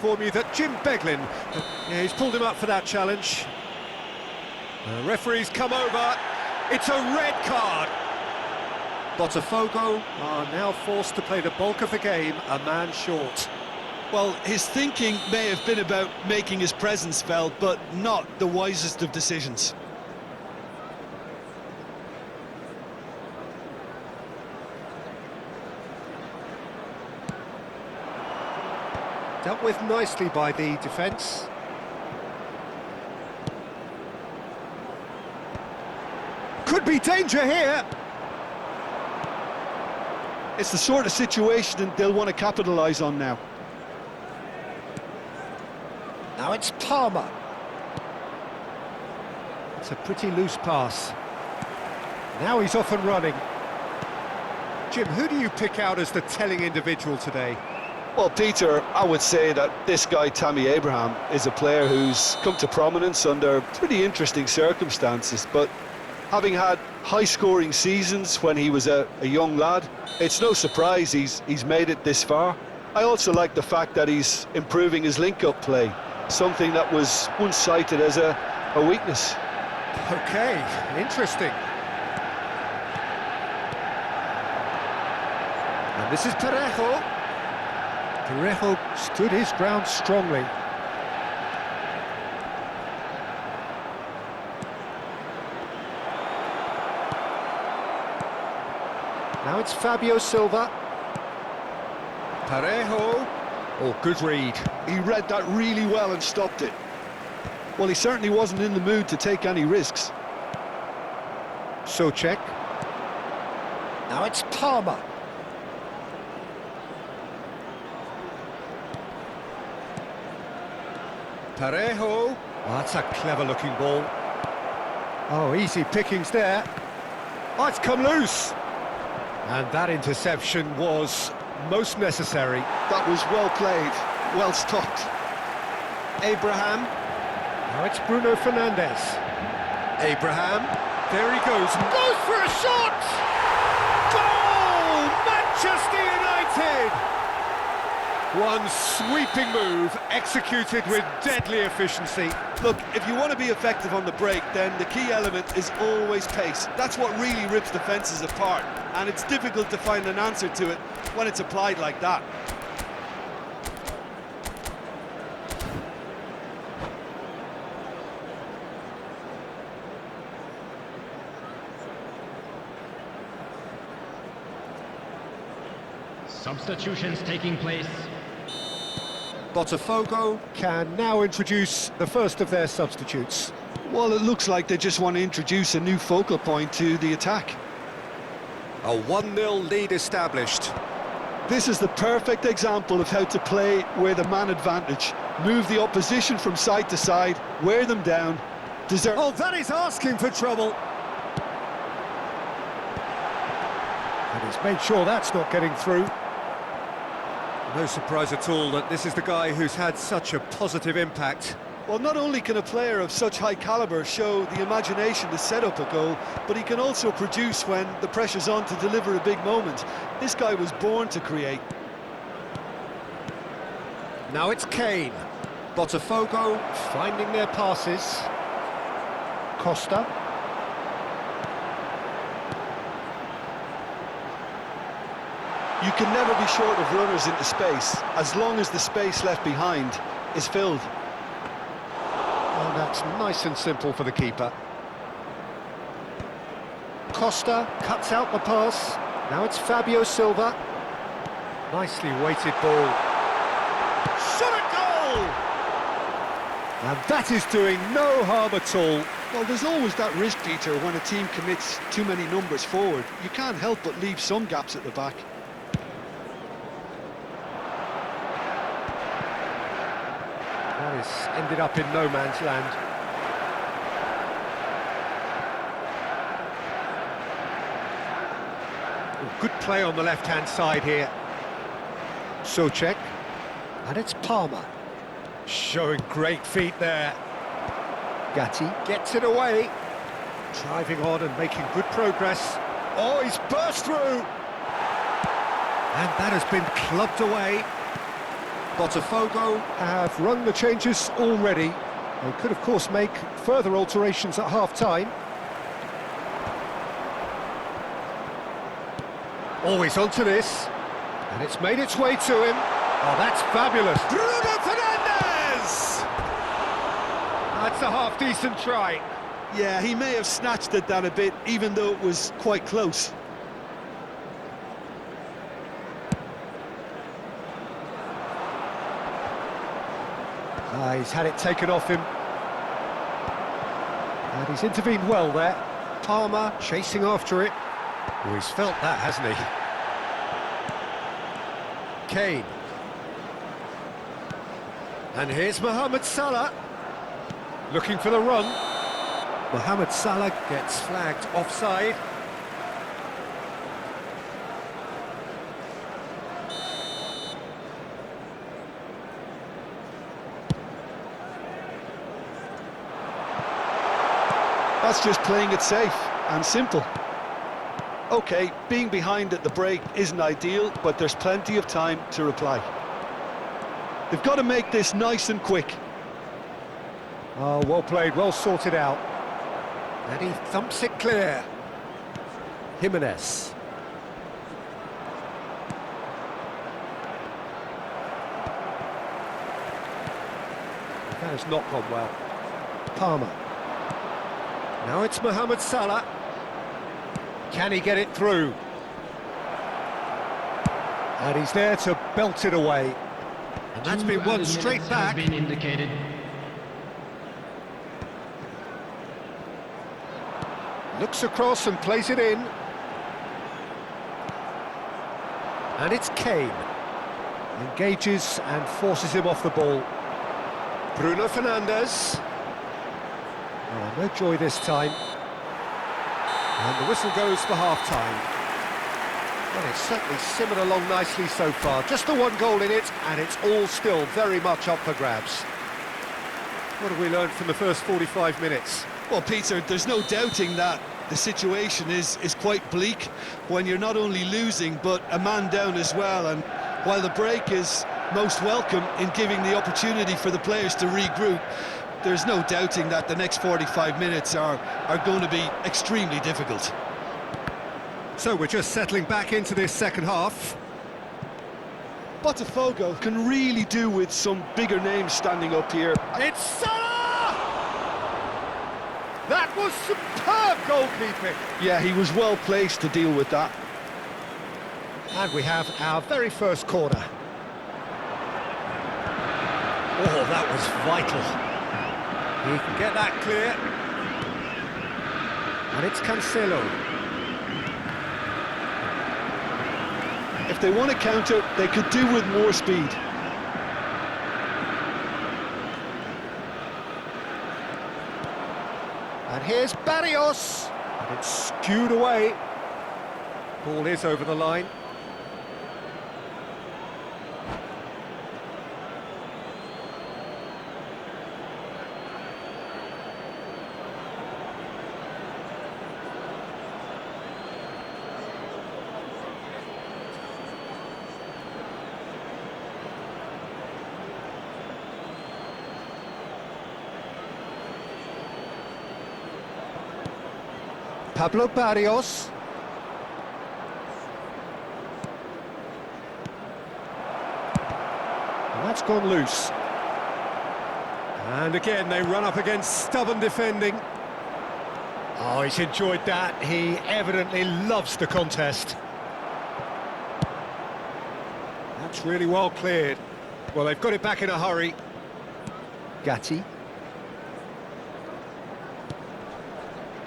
inform you that Jim Beglin, he's pulled him up for that challenge. The referee's come over. It's a red card. Botafogo are now forced to play the bulk of the game a man short. Well, his thinking may have been about making his presence felt, but not the wisest of decisions. Dealt with nicely by the defence. Could be danger here. It's the sort of situation they'll want to capitalise on now. Now it's Palmer. It's a pretty loose pass. Now he's off and running. Jim, who do you pick out as the telling individual today? Well, Peter, I would say that this guy, Tammy Abraham, is a player who's come to prominence under pretty interesting circumstances, but having had high-scoring seasons when he was a young lad, it's no surprise he's made it this far. I also like the fact that he's improving his link-up play, something that was once cited as a weakness. Okay, interesting. And this is Parejo. Parejo stood his ground strongly. Now it's Fabio Silva. Parejo. Oh, good read. He read that really well and stopped it. Well, he certainly wasn't in the mood to take any risks. Souček. Now it's Palmer. Parejo. Oh, that's a clever-looking ball. Oh, easy pickings there. Oh, it's come loose. And that interception was most necessary. That was well played, well stopped. Abraham. Now it's Bruno Fernandes. Abraham. There he goes. Goes for a shot! Goal! Manchester United! One sweeping move, executed with deadly efficiency. Look, if you want to be effective on the break, then the key element is always pace. That's what really rips defences apart, and it's difficult to find an answer to it when it's applied like that. Substitutions taking place. Botafogo can now introduce the first of their substitutes. Well, it looks like they just want to introduce a new focal point to the attack. A 1-0 lead established. This is the perfect example of how to play with a man advantage. Move the opposition from side to side, wear them down. Oh, that is asking for trouble. And he's made sure that's not getting through. No surprise at all that this is the guy who's had such a positive impact. Well, not only can a player of such high calibre show the imagination to set up a goal, but he can also produce when the pressure's on to deliver a big moment. This guy was born to create. Now it's Kane. Botafogo finding their passes. Costa. You can never be short of runners into space, as long as the space left behind is filled. Oh, that's nice and simple for the keeper. Costa cuts out the pass. Now it's Fabio Silva. Nicely weighted ball. Shot at goal! And that is doing no harm at all. Well, there's always that risk, Peter, when a team commits too many numbers forward. You can't help but leave some gaps at the back. That has ended up in no man's land. Oh, good play on the left-hand side here. Souček. And it's Palmer. Showing great feet there. Gatti gets it away. Driving on and making good progress. Oh, he's burst through! And that has been clubbed away. Botafogo have run the changes already. They could, of course, make further alterations at half-time. Always onto this, and it's made its way to him. Oh, that's fabulous. Bruno Fernandes! That's a half-decent try. Yeah, he may have snatched at that a bit, even though it was quite close. He's had it taken off him. And he's intervened well there. Palmer chasing after it. Oh, he's felt that, hasn't he? Kane. And here's Mohamed Salah. Looking for the run. Mohamed Salah gets flagged offside. That's just playing it safe and simple. OK, being behind at the break isn't ideal, but there's plenty of time to reply. They've got to make this nice and quick. Oh, well played, well sorted out. And he thumps it clear. Jimenez. That has not gone well. Palmer. Now it's Mohamed Salah. Can he get it through? And he's there to belt it away. And that's been won straight back. Has been indicated. Looks across and plays it in. And it's Kane. Engages and forces him off the ball. Bruno Fernandes. Oh, no joy this time. And the whistle goes for half-time. Well, it's certainly simmered along nicely so far. Just the one goal in it, and it's all still very much up for grabs. What have we learned from the first 45 minutes? Well, Peter, there's no doubting that the situation is quite bleak when you're not only losing, but a man down as well. And while the break is most welcome in giving the opportunity for the players to regroup, there's no doubting that the next 45 minutes are going to be extremely difficult. So we're just settling back into this second half. Botafogo can really do with some bigger names standing up here. It's Salah! That was superb goalkeeping. Yeah, he was well placed to deal with that. And we have our very first corner. Oh, that was vital. He can get that clear. And it's Cancelo. If they want to counter, they could do with more speed. And here's Barrios. And it's skewed away. Ball is over the line. Pablo Barrios. And that's gone loose. And again, they run up against stubborn defending. Oh, he's enjoyed that. He evidently loves the contest. That's really well cleared. Well, they've got it back in a hurry. Gatti.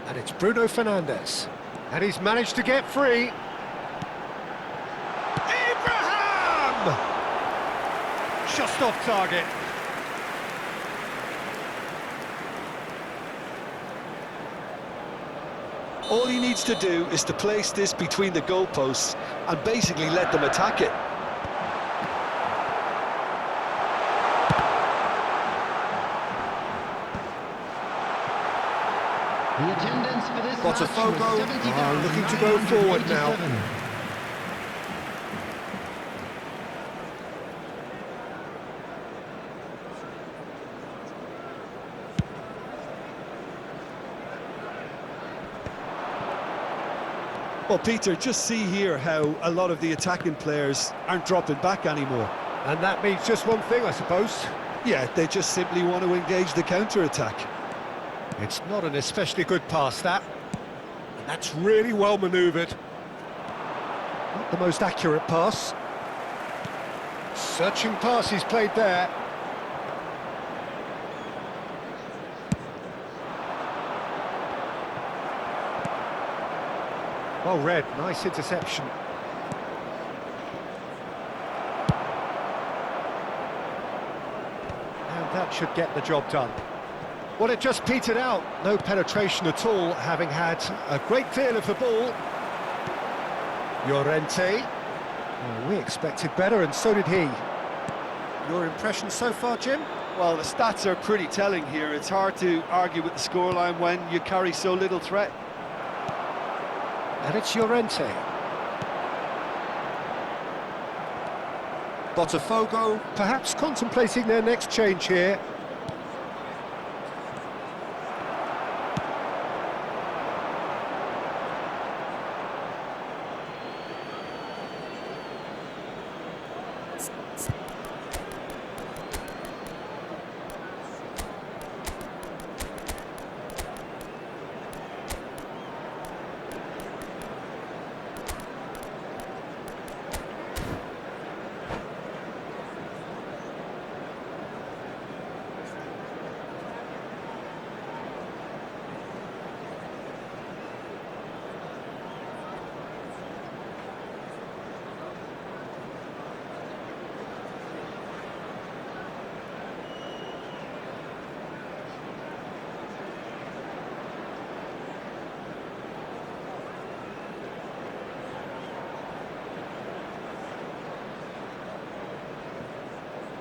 And it's Bruno Fernandes. And he's managed to get free. Abraham! Just off target. All he needs to do is to place this between the goalposts and basically let them attack it. The attendance for this Botafogo match are was looking to go forward now. 70,987. Well, Peter, just see here how a lot of the attacking players aren't dropping back anymore. And that means just one thing, I suppose. Yeah, they just simply want to engage the counter-attack. It's not an especially good pass, that. And that's really well manoeuvred. Not the most accurate pass. Searching pass he's played there. Well read, nice interception. And that should get the job done. Well, it just petered out. No penetration at all, having had a great deal of the ball. Llorente. Well, we expected better, and so did he. Your impression so far, Jim? Well, the stats are pretty telling here. It's hard to argue with the scoreline when you carry so little threat. And it's Llorente. Botafogo perhaps contemplating their next change here.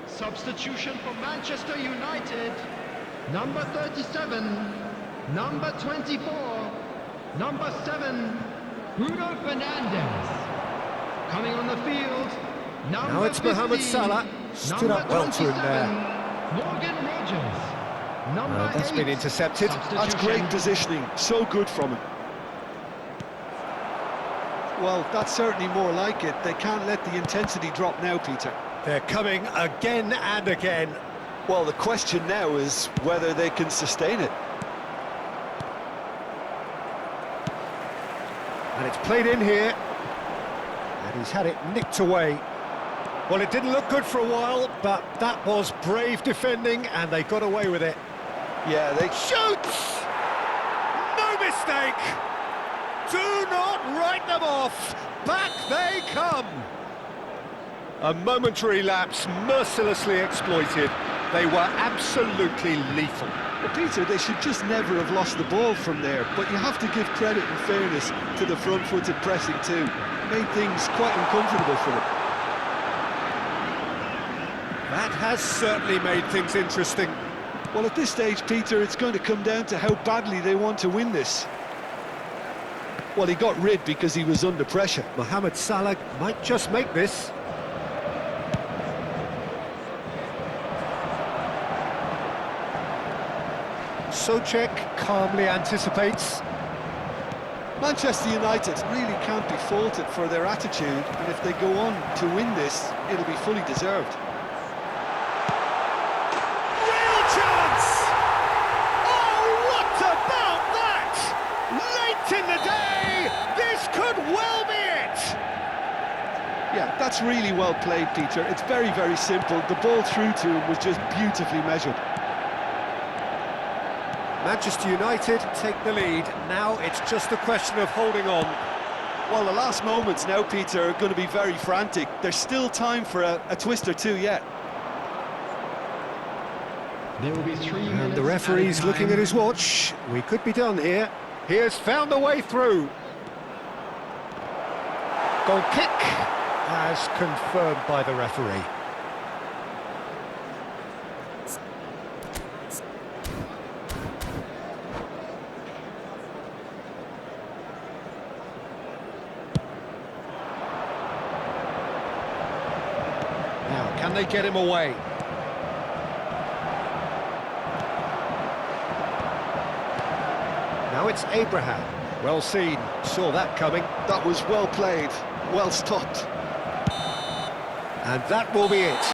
Substitution for Manchester United. Number 37, number 24, number 7, Bruno Fernandes. Coming on the field, number Now it's 50, Mohamed Salah. Stood number up well to him 27, there. Morgan Rogers. Number That's 8, been intercepted. That's great positioning, so good from him. Well, that's certainly more like it. They can't let the intensity drop now, Peter. They're coming again and again. Well, the question now is whether they can sustain it. And it's played in here. And he's had it nicked away. Well, it didn't look good for a while, but that was brave defending, and they got away with it. Yeah, they... Shoots! No mistake! Do not write them off! Back they come! A momentary lapse mercilessly exploited. They were absolutely lethal. Well, Peter, they should just never have lost the ball from there, but you have to give credit and fairness to the front-footed pressing too. Made things quite uncomfortable for them. That has certainly made things interesting. Well, at this stage, Peter, it's going to come down to how badly they want to win this. Well, he got rid because he was under pressure. Mohamed Salah might just make this. Souček calmly anticipates. Manchester United really can't be faulted for their attitude, and if they go on to win this, it'll be fully deserved. Real chance! Oh, what about that? Late in the day, this could well be it! Yeah, that's really well played, Peter. It's very, very simple. The ball through to him was just beautifully measured. Manchester United take the lead. Now it's just a question of holding on. Well, the last moments now, Peter, are going to be very frantic. There's still time for a twist or two yet. There will be 3 minutes. And the referee's added looking time. at his watch. We could be done here. He has found a way through. Goal kick as confirmed by the referee. Now, can they get him away? Now it's Abraham. Well seen, saw that coming. That was well played, well stopped. And that will be it.